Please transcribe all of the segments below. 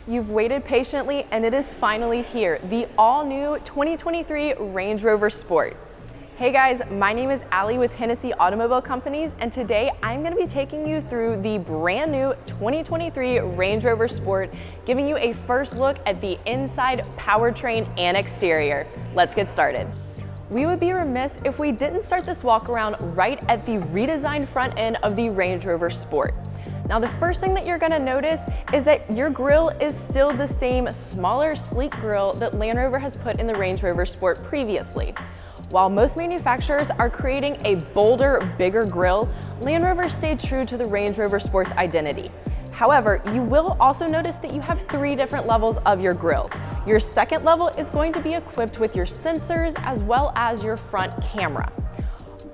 You've waited patiently and it is finally here, the all-new 2023 Range Rover Sport. Hey guys, my name is Allie with Hennessy Automobile Companies, and today I'm going to be taking you through the brand new 2023 Range Rover Sport, giving you a first look at the inside, powertrain, and exterior. Let's get started. We would be remiss if we didn't start this walk around right at the redesigned front end of the Range Rover Sport. Now, the first thing that you're gonna notice is that your grille is still the same smaller, sleek grille that Land Rover has put in the Range Rover Sport previously. While most manufacturers are creating a bolder, bigger grille, Land Rover stayed true to the Range Rover Sport's identity. However, you will also notice that you have 3 different levels of your grille. Your second level is going to be equipped with your sensors as well as your front camera.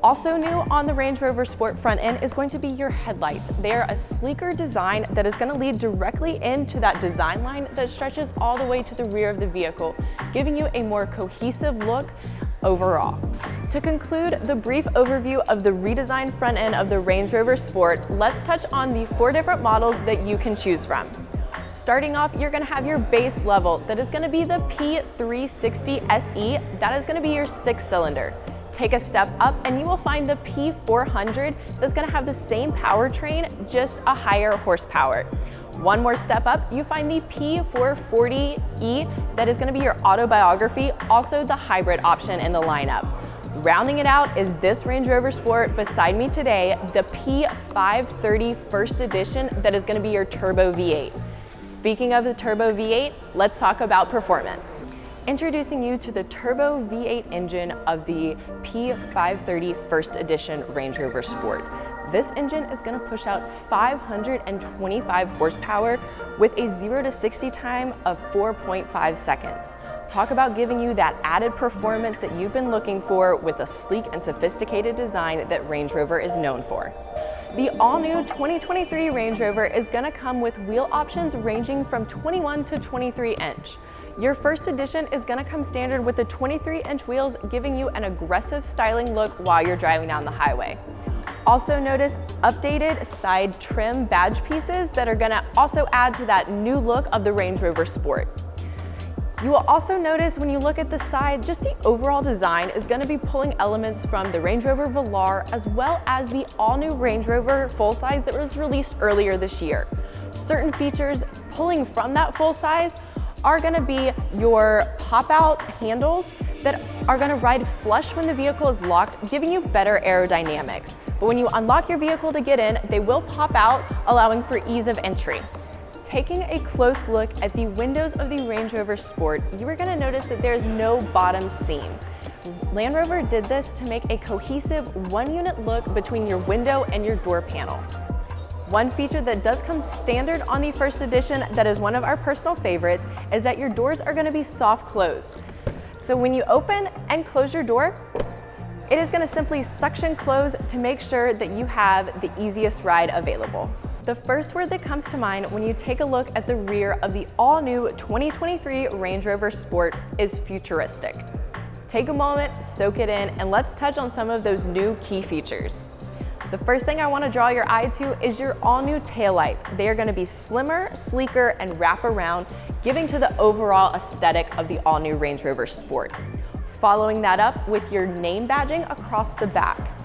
Also new on the Range Rover Sport front end is going to be your headlights. They are a sleeker design that is going to lead directly into that design line that stretches all the way to the rear of the vehicle, giving you a more cohesive look overall. To conclude the brief overview of the redesigned front end of the Range Rover Sport, let's touch on the 4 different models that you can choose from. Starting off, you're going to have your base level that is going to be the P360 SE. That is going to be your 6-cylinder. Take a step up and you will find the P400 that's going to have the same powertrain, just a higher horsepower. One more step up, you find the P440E that is going to be your autobiography, also the hybrid option in the lineup. Rounding it out is this Range Rover Sport beside me today, the P530 First Edition that is going to be your turbo V8. Speaking of the turbo V8, let's talk about performance. Introducing you to the turbo V8 engine of the P530 First Edition Range Rover Sport. This engine is going to push out 525 horsepower with a 0 to 60 time of 4.5 seconds. Talk about giving you that added performance that you've been looking for with a sleek and sophisticated design that Range Rover is known for. The all-new 2023 Range Rover is going to come with wheel options ranging from 21 to 23 inch. Your First Edition is going to come standard with the 23-inch wheels, giving you an aggressive styling look while you're driving down the highway. Also notice updated side trim badge pieces that are going to also add to that new look of the Range Rover Sport. You will also notice when you look at the side, just the overall design is going to be pulling elements from the Range Rover Velar as well as the all-new Range Rover full-size that was released earlier this year. Certain features pulling from that full-size are going to be your pop-out handles that are going to ride flush when the vehicle is locked, giving you better aerodynamics. But when you unlock your vehicle to get in, they will pop out, allowing for ease of entry. Taking a close look at the windows of the Range Rover Sport, you are going to notice that there is no bottom seam. Land Rover did this to make a cohesive one-unit look between your window and your door panel. One feature that does come standard on the First Edition that is one of our personal favorites is that your doors are going to be soft close. So when you open and close your door, it is going to simply suction close to make sure that you have the easiest ride available. The first word that comes to mind when you take a look at the rear of the all-new 2023 Range Rover Sport is futuristic. Take a moment, soak it in, and let's touch on some of those new key features. The first thing I want to draw your eye to is your all-new taillights. They are going to be slimmer, sleeker, and wrap around, giving to the overall aesthetic of the all-new Range Rover Sport. Following that up with your name badging across the back.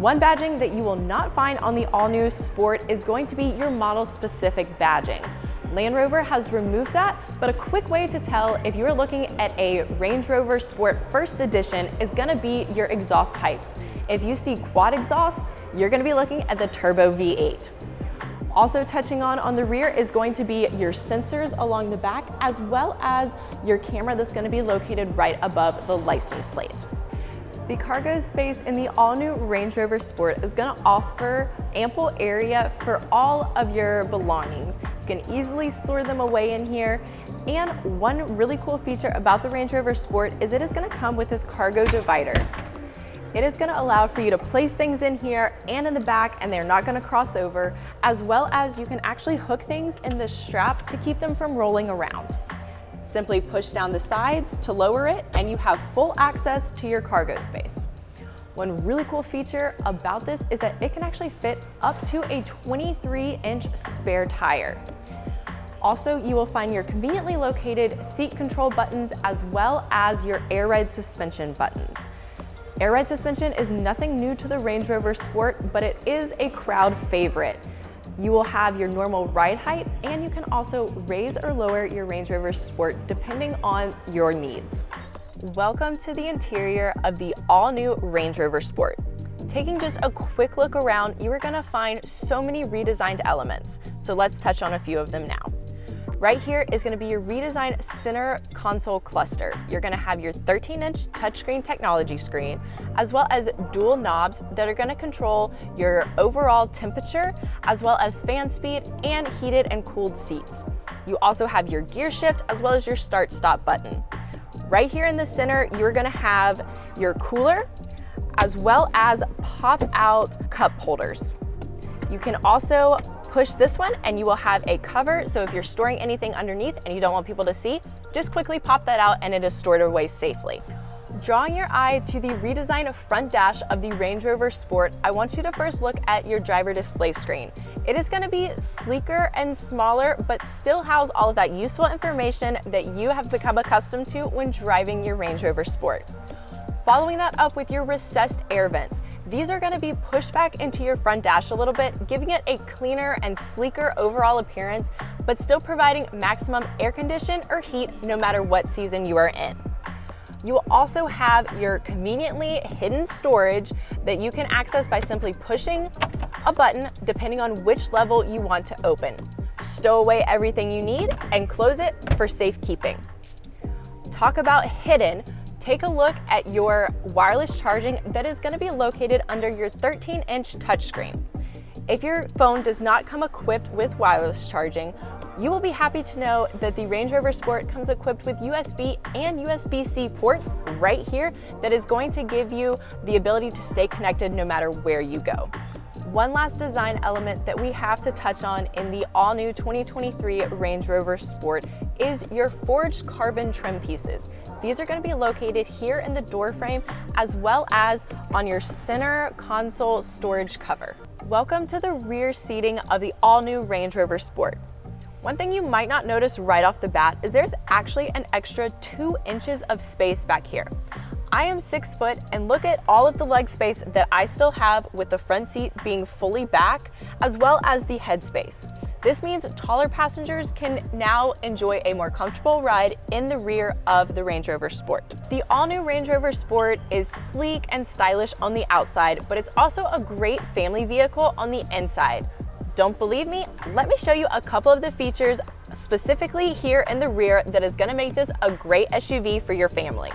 One badging that you will not find on the all-new Sport is going to be your model-specific badging. Land Rover has removed that, but a quick way to tell if you're looking at a Range Rover Sport First Edition is going to be your exhaust pipes. If you see quad exhaust, you're going to be looking at the turbo V8. Also touching on the rear is going to be your sensors along the back, as well as your camera that's going to be located right above the license plate. The cargo space in the all-new Range Rover Sport is going to offer ample area for all of your belongings. You can easily store them away in here. And one really cool feature about the Range Rover Sport is it is going to come with this cargo divider. It is going to allow for you to place things in here and in the back, and they're not going to cross over, as well as you can actually hook things in this strap to keep them from rolling around. Simply push down the sides to lower it, and you have full access to your cargo space. One really cool feature about this is that it can actually fit up to a 23-inch spare tire. Also, you will find your conveniently located seat control buttons as well as your air ride suspension buttons. Air ride suspension is nothing new to the Range Rover Sport, but it is a crowd favorite. You will have your normal ride height, and you can also raise or lower your Range Rover Sport depending on your needs. Welcome to the interior of the all-new Range Rover Sport. Taking just a quick look around, you are gonna find so many redesigned elements. So let's touch on a few of them now. Right here is gonna be your redesigned center console cluster. You're gonna have your 13-inch touchscreen technology screen, as well as dual knobs that are gonna control your overall temperature, as well as fan speed and heated and cooled seats. You also have your gear shift, as well as your start-stop button. Right here in the center, you're gonna have your cooler, as well as pop-out cup holders. You can also push this one and you will have a cover, so if you're storing anything underneath and you don't want people to see, just quickly pop that out and it is stored away safely. Drawing your eye to the redesigned front dash of the Range Rover Sport, I want you to first look at your driver display screen. It is going to be sleeker and smaller, but still house all of that useful information that you have become accustomed to when driving your Range Rover Sport. Following that up with your recessed air vents. These are going to be pushed back into your front dash a little bit, giving it a cleaner and sleeker overall appearance, but still providing maximum air condition or heat no matter what season you are in. You will also have your conveniently hidden storage that you can access by simply pushing a button depending on which level you want to open. Stow away everything you need and close it for safekeeping. Talk about hidden. Take a look at your wireless charging that is going to be located under your 13-inch touchscreen. If your phone does not come equipped with wireless charging, you will be happy to know that the Range Rover Sport comes equipped with USB and USB-C ports right here that is going to give you the ability to stay connected no matter where you go. One last design element that we have to touch on in the all-new 2023 Range Rover Sport is your forged carbon trim pieces. These are going to be located here in the door frame as well as on your center console storage cover. Welcome to the rear seating of the all-new Range Rover Sport. One thing you might not notice right off the bat is there's actually an extra 2 inches of space back here. I am 6 foot and look at all of the leg space that I still have with the front seat being fully back, as well as the head space. This means taller passengers can now enjoy a more comfortable ride in the rear of the Range Rover Sport. The all-new Range Rover Sport is sleek and stylish on the outside, but it's also a great family vehicle on the inside. Don't believe me? Let me show you a couple of the features specifically here in the rear that is going to make this a great SUV for your family.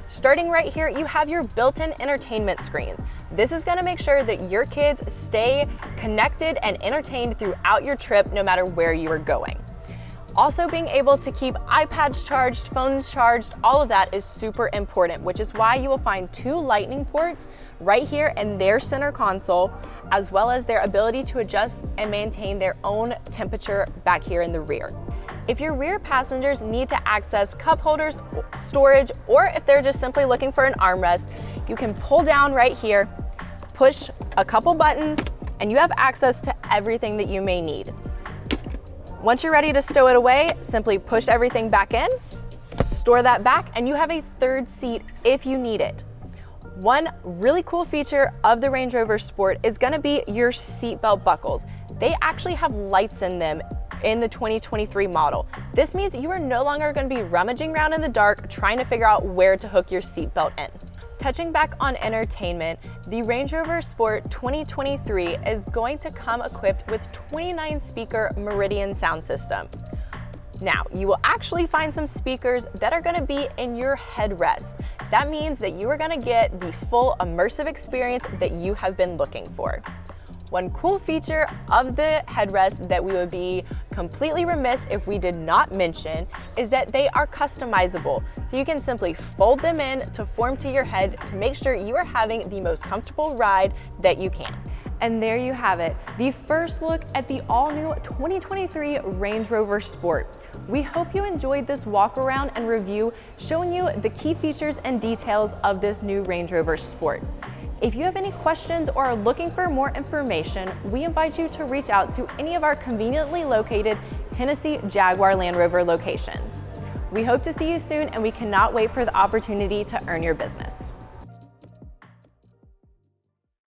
Starting right here, you have your built-in entertainment screens. This is gonna make sure that your kids stay connected and entertained throughout your trip, no matter where you are going. Also, being able to keep iPads charged, phones charged, all of that is super important, which is why you will find 2 lightning ports right here in their center console, as well as their ability to adjust and maintain their own temperature back here in the rear. If your rear passengers need to access cup holders, storage, or if they're just simply looking for an armrest, you can pull down right here, push a couple buttons, and you have access to everything that you may need. Once you're ready to stow it away, simply push everything back in, store that back, and you have a third seat if you need it. One really cool feature of the Range Rover Sport is gonna be your seatbelt buckles. They actually have lights in them in the 2023 model. This means you are no longer going to be rummaging around in the dark trying to figure out where to hook your seatbelt in. Touching back on entertainment, the Range Rover Sport 2023 is going to come equipped with 29-speaker Meridian sound system. Now, you will actually find some speakers that are going to be in your headrest. That means that you are going to get the full immersive experience that you have been looking for. One cool feature of the headrest that we would be completely remiss if we did not mention is that they are customizable. So you can simply fold them in to form to your head to make sure you are having the most comfortable ride that you can. And there you have it, the first look at the all-new 2023 Range Rover Sport. We hope you enjoyed this walk around and review showing you the key features and details of this new Range Rover Sport. If you have any questions or are looking for more information, we invite you to reach out to any of our conveniently located Hennessy, Jaguar, Land Rover locations. We hope to see you soon, and we cannot wait for the opportunity to earn your business.